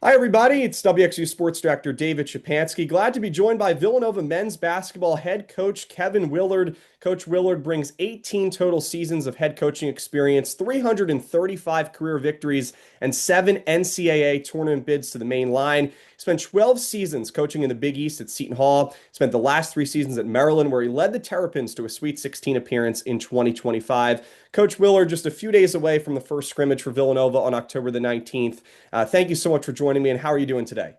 Hi, everybody. It's WXU Sports Director David Szczepanski. Glad to be joined by Villanova men's basketball head coach Kevin Willard. Coach Willard brings 18 total seasons of head coaching experience, 335 career victories, and 7 NCAA tournament bids to the main line. He spent 12 seasons coaching in the Big East at Seton Hall. Spent the last 3 seasons at Maryland, where he led the Terrapins to a Sweet 16 appearance in 2025. Coach Willard, just a few days away from the first scrimmage for Villanova on October the 19th. Thank you so much for joining me, and how are you doing today?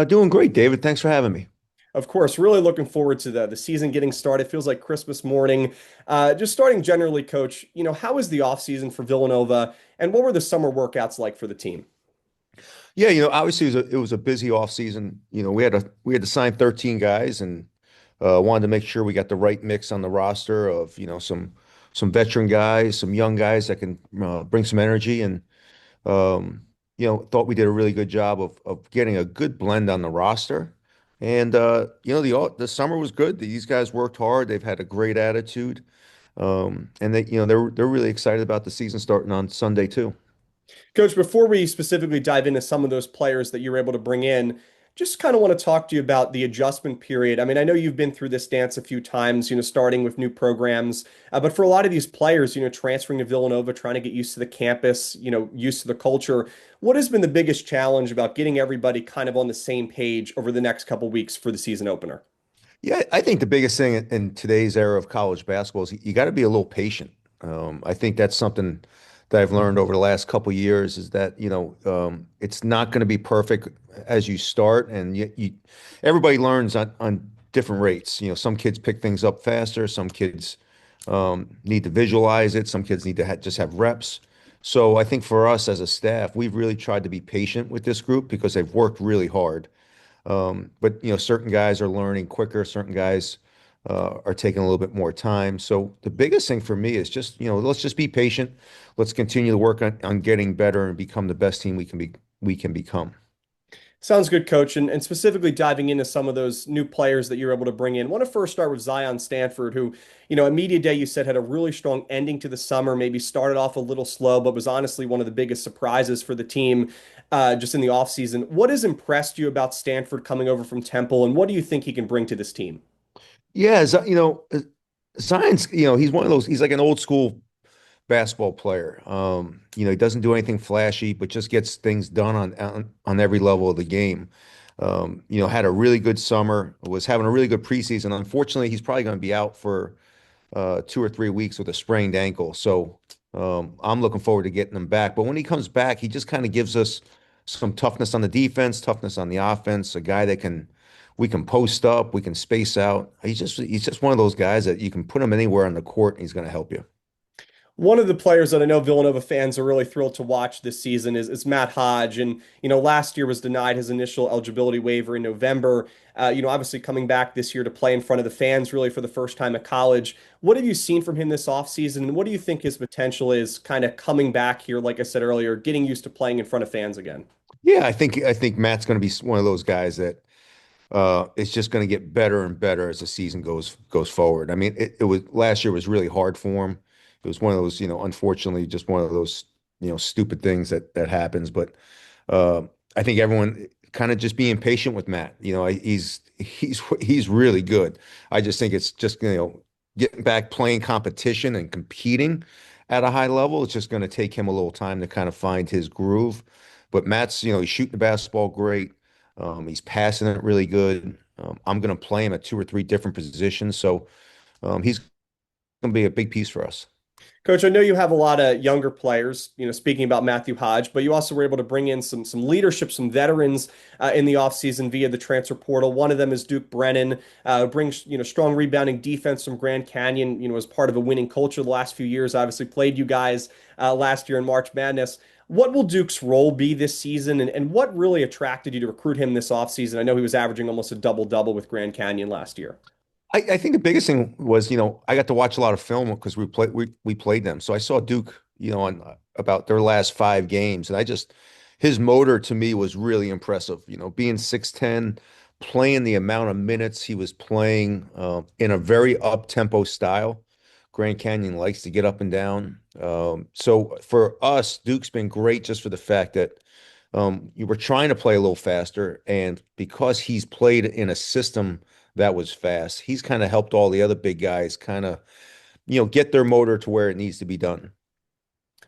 Doing great, David. Thanks for having me. Of course, really looking forward to the season getting started. Feels like Christmas morning. Just starting generally, Coach, how was the offseason for Villanova, and what were the summer workouts like for the team? Yeah, obviously it was a busy off season. We had to sign 13 guys and wanted to make sure we got the right mix on the roster of, some veteran guys, some young guys that can bring some energy and thought we did a really good job of getting a good blend on the roster. And the summer was good. These guys worked hard. They've had a great attitude. And they're really excited about the season starting on Sunday too. Coach, before we specifically dive into some of those players that you were able to bring in, just kind of want to talk to you about the adjustment period. I mean, I know you've been through this dance a few times, starting with new programs, but for a lot of these players, transferring to Villanova, trying to get used to the campus, used to the culture, what has been the biggest challenge about getting everybody kind of on the same page over the next couple weeks for the season opener? Yeah, I think the biggest thing in today's era of college basketball is you got to be a little patient. I think that's something that I've learned over the last couple of years is that, it's not going to be perfect as you start, and everybody learns on different rates. Some kids pick things up faster, some kids need to visualize it, some kids need to just have reps. So I think for us as a staff, we've really tried to be patient with this group because they've worked really hard. But certain guys are learning quicker, certain guys are taking a little bit more time. So the biggest thing for me is just, let's just be patient. Let's continue to work on getting better and become the best team we can become. Sounds good, Coach. And specifically diving into some of those new players that you're able to bring in. I want to first start with Zion Stanford, who, at Media Day, you said had a really strong ending to the summer, maybe started off a little slow, but was honestly one of the biggest surprises for the team just in the offseason. What has impressed you about Stanford coming over from Temple, and what do you think he can bring to this team? Yeah, Zion's, he's one of those, he's like an old school basketball player. He doesn't do anything flashy, but just gets things done on every level of the game. Had a really good summer, was having a really good preseason. Unfortunately, he's probably going to be out for 2 or 3 weeks with a sprained ankle. So I'm looking forward to getting him back. But when he comes back, he just kind of gives us some toughness on the defense, toughness on the offense, a guy that we can post up, we can space out. He's just one of those guys that you can put him anywhere on the court and he's going to help you. One of the players that I know Villanova fans are really thrilled to watch this season is Matt Hodge. And, last year was denied his initial eligibility waiver in November. Obviously coming back this year to play in front of the fans really for the first time at college. What have you seen from him this offseason? And what do you think his potential is kind of coming back here, like I said earlier, getting used to playing in front of fans again? Yeah, I think Matt's going to be one of those guys that it's just going to get better and better as the season goes forward. I mean, it was last year was really hard for him. It was one of those, unfortunately, just one of those, stupid things that happens. But I think everyone kind of just being patient with Matt. He's really good. I just think it's just getting back playing competition and competing at a high level. It's just going to take him a little time to kind of find his groove. But Matt's, he's shooting the basketball great. He's passing it really good. I'm going to play him at 2 or 3 different positions. So he's going to be a big piece for us. Coach, I know you have a lot of younger players, speaking about Matthew Hodge, but you also were able to bring in some leadership, some veterans in the offseason via the transfer portal. One of them is Duke Brennan, brings, strong rebounding defense from Grand Canyon, as part of a winning culture the last few years, obviously played you guys last year in March Madness. What will Duke's role be this season, and what really attracted you to recruit him this offseason? I know he was averaging almost a double-double with Grand Canyon last year. I think the biggest thing was, I got to watch a lot of film because we played them. So I saw Duke, on about their last 5 games, and his motor to me was really impressive. Being 6'10", playing the amount of minutes he was playing in a very up-tempo style. Grand Canyon likes to get up and down. So for us, Duke's been great just for the fact that You were trying to play a little faster, and because he's played in a system that was fast, he's kind of helped all the other big guys kind of, get their motor to where it needs to be done.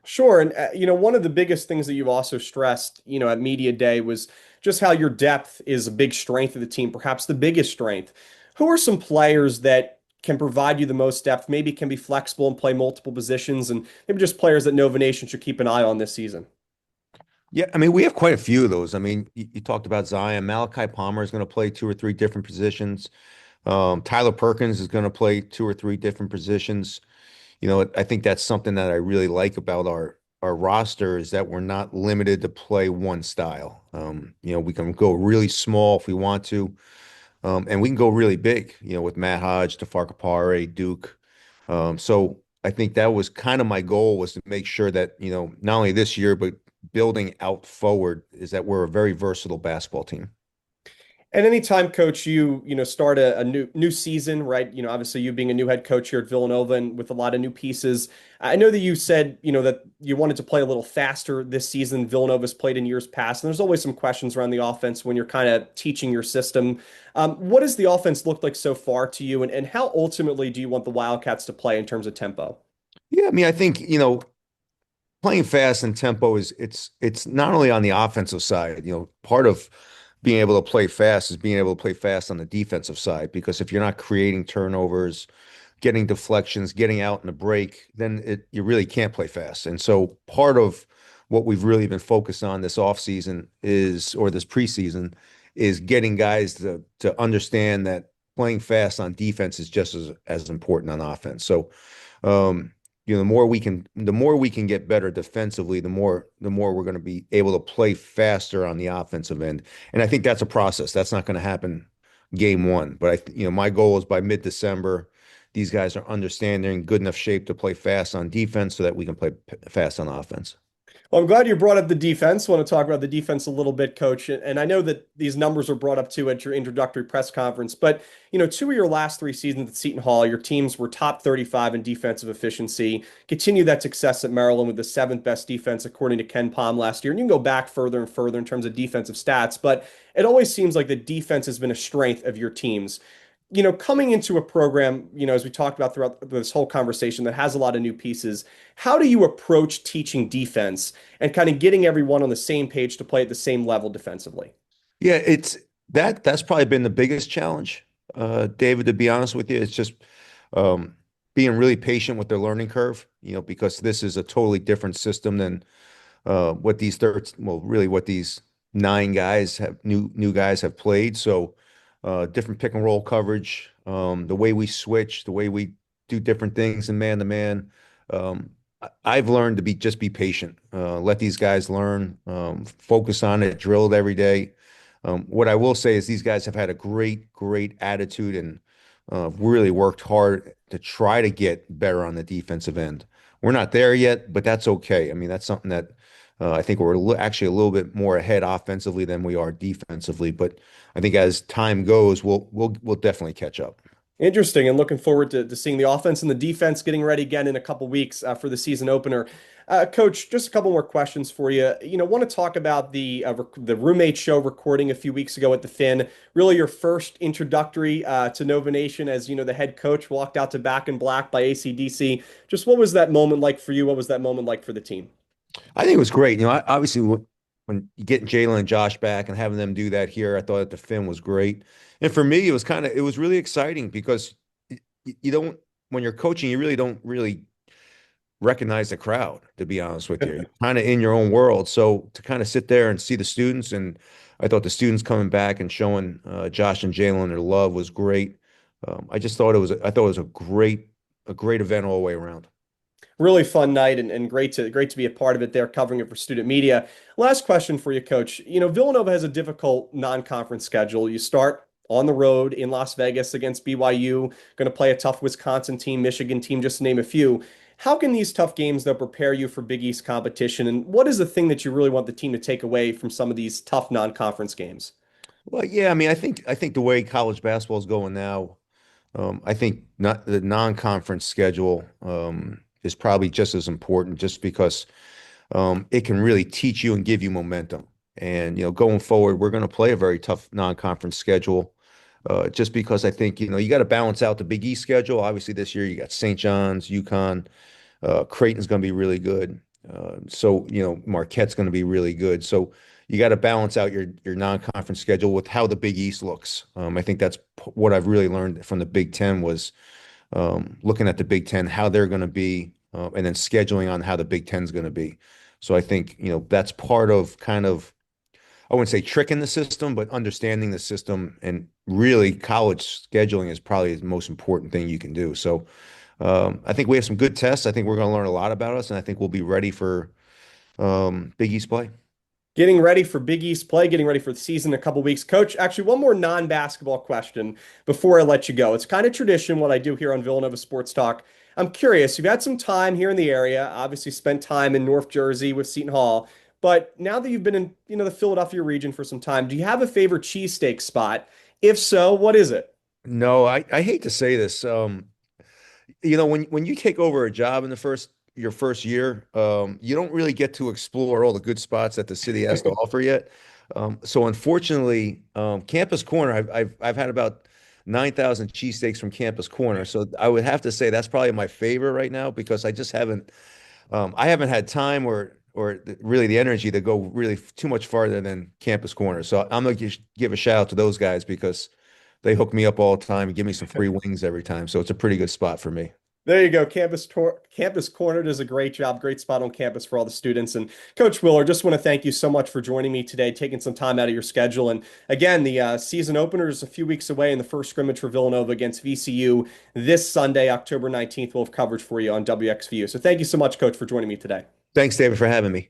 Sure. And, one of the biggest things that you also stressed, at Media Day was just how your depth is a big strength of the team, perhaps the biggest strength. Who are some players that can provide you the most depth, maybe can be flexible and play multiple positions, and maybe just players that Nova Nation should keep an eye on this season? Yeah, I mean, we have quite a few of those. I mean, you talked about Zion. Malachi Palmer is going to play two or three different positions. Tyler Perkins is going to play two or three different positions. I think that's something that I really like about our roster is that we're not limited to play one style. We can go really small if we want to, and we can go really big. With Matt Hodge, Tafarka Duke. So I think that was kind of my goal was to make sure that not only this year but building out forward is that we're a very versatile basketball team. And anytime, coach, you start a new season, right? Obviously you being a new head coach here at Villanova and with a lot of new pieces. I know that you said, that you wanted to play a little faster this season. Villanova's played in years past, and there's always some questions around the offense when you're kind of teaching your system. What does the offense look like so far to you, and how ultimately do you want the Wildcats to play in terms of tempo? Yeah, I mean, I think, playing fast and tempo it's not only on the offensive side, part of being able to play fast is being able to play fast on the defensive side because if you're not creating turnovers, getting deflections, getting out in the break, then you really can't play fast. And so part of what we've really been focused on this offseason or this preseason is getting guys to understand that playing fast on defense is just as important on offense. So um, the more we can get better defensively, the more we're going to be able to play faster on the offensive end. And I think that's a process. That's not going to happen game one. But my goal is by mid-December, these guys are understanding good enough shape to play fast on defense so that we can play fast on offense. Well, I'm glad you brought up the defense. I want to talk about the defense a little bit, Coach. And I know that these numbers were brought up too at your introductory press conference. But, two of your last three seasons at Seton Hall, your teams were top 35 in defensive efficiency. Continue that success at Maryland with the seventh best defense, according to Ken Palm last year. And you can go back further and further in terms of defensive stats. But it always seems like the defense has been a strength of your teams. Coming into a program, as we talked about throughout this whole conversation that has a lot of new pieces, how do you approach teaching defense and kind of getting everyone on the same page to play at the same level defensively? Yeah, that's probably been the biggest challenge, David, to be honest with you. It's just um, being really patient with their learning curve, because this is a totally different system than really what these new guys have played. So different pick and roll coverage, the way we switch, the way we do different things in man to man. I've learned to be patient, let these guys learn, focus on it, drill it every day. What I will say is these guys have had a great attitude and really worked hard to try to get better on the defensive end. We're not there yet, but that's okay. I mean, that's something that I think we're actually a little bit more ahead offensively than we are defensively. But I think as time goes, we'll definitely catch up. Interesting, and looking forward to seeing the offense and the defense getting ready again in a couple weeks for the season opener. Coach, just a couple more questions for you. Want to talk about the roommate show recording a few weeks ago at the Finn. Really, your first introductory to Nova Nation as the head coach walked out to Back in Black by AC/DC. Just what was that moment like for you? What was that moment like for the team? I think it was great. Obviously when you get Jalen and Josh back and having them do that here, I thought that the film was great. And for me, it was really exciting because you don't, when you're coaching, you really don't really recognize the crowd, to be honest with you. You're kind of in your own world. So to kind of sit there and see the students, and I thought the students coming back and showing Josh and Jalen their love was great. I thought it was a great event all the way around. Really fun night and great to be a part of it there, covering it for student media. Last question for you, Coach. Villanova has a difficult non-conference schedule. You start on the road in Las Vegas against BYU, going to play a tough Wisconsin team, Michigan team, just to name a few. How can these tough games, though, prepare you for Big East competition? And what is the thing that you really want the team to take away from some of these tough non-conference games? Well, yeah, I mean, I think the way college basketball is going now, I think not the non-conference schedule is probably just as important, just because it can really teach you and give you momentum. And, going forward, we're going to play a very tough non-conference schedule. Just because I think, you got to balance out the Big East schedule. Obviously, this year you got St. John's, UConn, Creighton's going to be really good. So, Marquette's going to be really good. So you got to balance out your non-conference schedule with how the Big East looks. I think that's what I've really learned from the Big Ten was looking at the Big Ten, how they're going to be, and then scheduling on how the Big Ten's going to be. So I think, that's part of kind of, I wouldn't say tricking the system, but understanding the system. And really, college scheduling is probably the most important thing you can do. So I think we have some good tests. I think we're going to learn a lot about us, and I think we'll be ready for Big East play. Getting ready for Big East play, getting ready for the season in a couple weeks. Coach, actually, one more non-basketball question before I let you go. It's kind of tradition what I do here on Villanova Sports Talk. I'm curious, you've had some time here in the area, obviously spent time in North Jersey with Seton Hall, but now that you've been in, the Philadelphia region for some time, do you have a favorite cheesesteak spot? If so, what is it? No, I hate to say this. When you take over a job in your first year, you don't really get to explore all the good spots that the city has to offer yet. So unfortunately, Campus Corner, I've had about 9,000 cheesesteaks from Campus Corner. So I would have to say that's probably my favorite right now because I haven't had time or really the energy to go really too much farther than Campus Corner. So I'm gonna give a shout out to those guys because they hook me up all the time and give me some free wings every time. So it's a pretty good spot for me. There you go. Campus Corner does a great job, great spot on campus for all the students. And Coach Willard, just want to thank you so much for joining me today, taking some time out of your schedule. And again, the season opener is a few weeks away, and the first scrimmage for Villanova against VCU this Sunday, October 19th. We'll have coverage for you on WXVU. So thank you so much, Coach, for joining me today. Thanks, David, for having me.